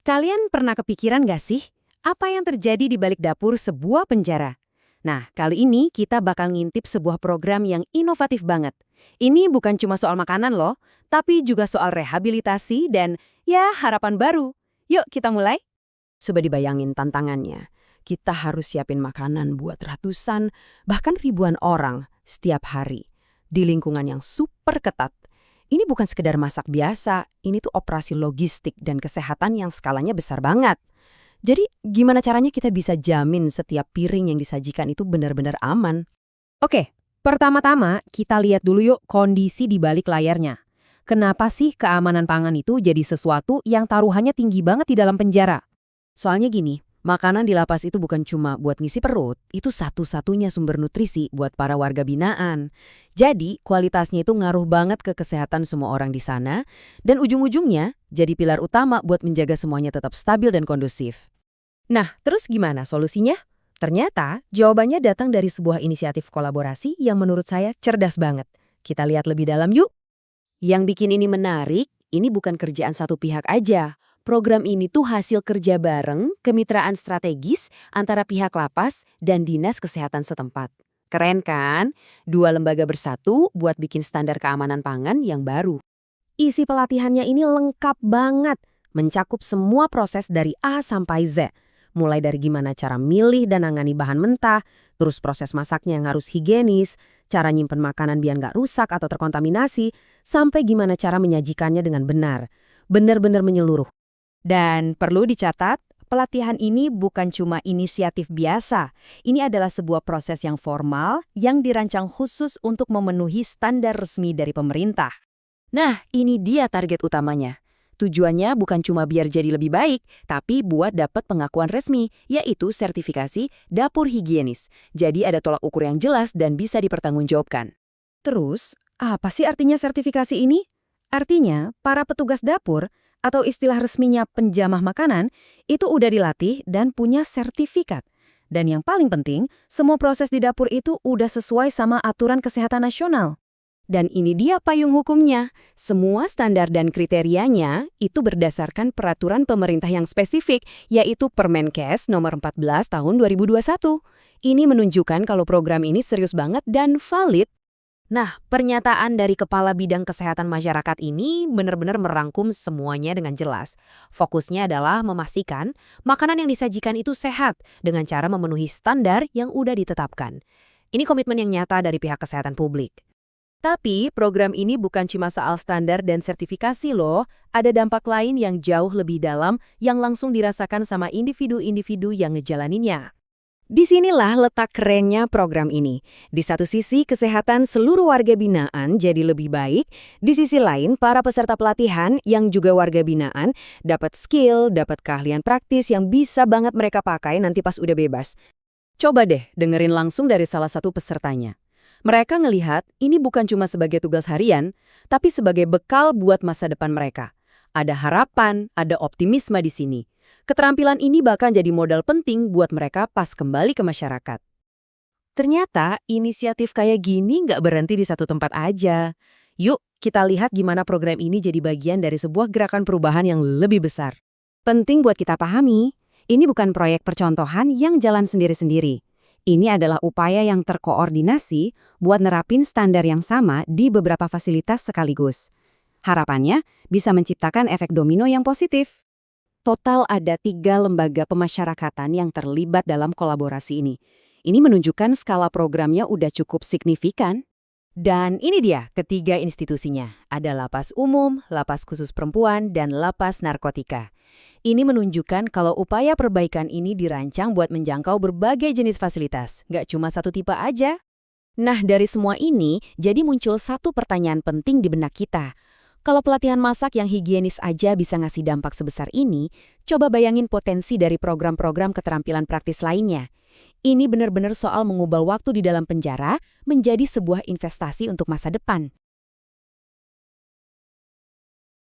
Kalian pernah kepikiran gak sih, apa yang terjadi di balik dapur sebuah penjara? Nah, kali ini kita bakal ngintip sebuah program yang inovatif banget. Ini bukan cuma soal makanan loh, tapi juga soal rehabilitasi dan, ya, harapan baru. Yuk kita mulai. Coba dibayangin tantangannya. Kita harus siapin makanan buat ratusan, bahkan ribuan orang setiap hari. Di lingkungan yang super ketat. Ini bukan sekedar masak biasa, ini tuh operasi logistik dan kesehatan yang skalanya besar banget. Jadi, gimana caranya kita bisa jamin setiap piring yang disajikan itu benar-benar aman? Oke, pertama-tama kita lihat dulu yuk kondisi di balik layarnya. Kenapa sih keamanan pangan itu jadi sesuatu yang taruhannya tinggi banget di dalam penjara? Soalnya gini, makanan di lapas itu bukan cuma buat ngisi perut, itu satu-satunya sumber nutrisi buat para warga binaan. Jadi, kualitasnya itu ngaruh banget ke kesehatan semua orang di sana, dan ujung-ujungnya jadi pilar utama buat menjaga semuanya tetap stabil dan kondusif. Nah, terus gimana solusinya? Ternyata, jawabannya datang dari sebuah inisiatif kolaborasi yang menurut saya cerdas banget. Kita lihat lebih dalam yuk. Yang bikin ini menarik, ini bukan kerjaan satu pihak aja. Program ini tuh hasil kerja bareng, kemitraan strategis antara pihak lapas dan dinas kesehatan setempat. Keren kan? Dua lembaga bersatu buat bikin standar keamanan pangan yang baru. Isi pelatihannya ini lengkap banget, mencakup semua proses dari A sampai Z. Mulai dari gimana cara milih dan nangani bahan mentah, terus proses masaknya yang harus higienis, cara nyimpen makanan biar nggak rusak atau terkontaminasi, sampai gimana cara menyajikannya dengan benar. Benar-benar menyeluruh. Dan perlu dicatat, pelatihan ini bukan cuma inisiatif biasa. Ini adalah sebuah proses yang formal yang dirancang khusus untuk memenuhi standar resmi dari pemerintah. Nah, ini dia target utamanya. Tujuannya bukan cuma biar jadi lebih baik, tapi buat dapat pengakuan resmi, yaitu sertifikasi dapur higienis. Jadi ada tolak ukur yang jelas dan bisa dipertanggungjawabkan. Terus, apa sih artinya sertifikasi ini? Artinya, para petugas dapur, atau istilah resminya penjamah makanan, itu udah dilatih dan punya sertifikat. Dan yang paling penting, semua proses di dapur itu udah sesuai sama aturan kesehatan nasional. Dan ini dia payung hukumnya. Semua standar dan kriterianya itu berdasarkan peraturan pemerintah yang spesifik, yaitu Permenkes nomor 14 tahun 2021. Ini menunjukkan kalau program ini serius banget dan valid. Nah, pernyataan dari Kepala Bidang Kesehatan Masyarakat ini benar-benar merangkum semuanya dengan jelas. Fokusnya adalah memastikan makanan yang disajikan itu sehat dengan cara memenuhi standar yang udah ditetapkan. Ini komitmen yang nyata dari pihak kesehatan publik. Tapi program ini bukan cuma soal standar dan sertifikasi loh, ada dampak lain yang jauh lebih dalam yang langsung dirasakan sama individu-individu yang ngejalaninnya. Disinilah letak kerennya program ini. Di satu sisi, kesehatan seluruh warga binaan jadi lebih baik. Di sisi lain, para peserta pelatihan yang juga warga binaan dapat skill, dapat keahlian praktis yang bisa banget mereka pakai nanti pas udah bebas. Coba deh dengerin langsung dari salah satu pesertanya. Mereka ngelihat ini bukan cuma sebagai tugas harian, tapi sebagai bekal buat masa depan mereka. Ada harapan, ada optimisme di sini. Keterampilan ini bahkan jadi modal penting buat mereka pas kembali ke masyarakat. Ternyata inisiatif kayak gini nggak berhenti di satu tempat aja. Yuk, kita lihat gimana program ini jadi bagian dari sebuah gerakan perubahan yang lebih besar. Penting buat kita pahami, ini bukan proyek percontohan yang jalan sendiri-sendiri. Ini adalah upaya yang terkoordinasi buat nerapin standar yang sama di beberapa fasilitas sekaligus. Harapannya bisa menciptakan efek domino yang positif. Total ada 3 lembaga pemasyarakatan yang terlibat dalam kolaborasi ini. Ini menunjukkan skala programnya udah cukup signifikan. Dan ini dia ketiga institusinya. Ada lapas umum, lapas khusus perempuan, dan lapas narkotika. Ini menunjukkan kalau upaya perbaikan ini dirancang buat menjangkau berbagai jenis fasilitas, nggak cuma satu tipe aja. Nah, dari semua ini, jadi muncul satu pertanyaan penting di benak kita. Kalau pelatihan masak yang higienis aja bisa ngasih dampak sebesar ini, coba bayangin potensi dari program-program keterampilan praktis lainnya. Ini benar-benar soal mengubah waktu di dalam penjara menjadi sebuah investasi untuk masa depan.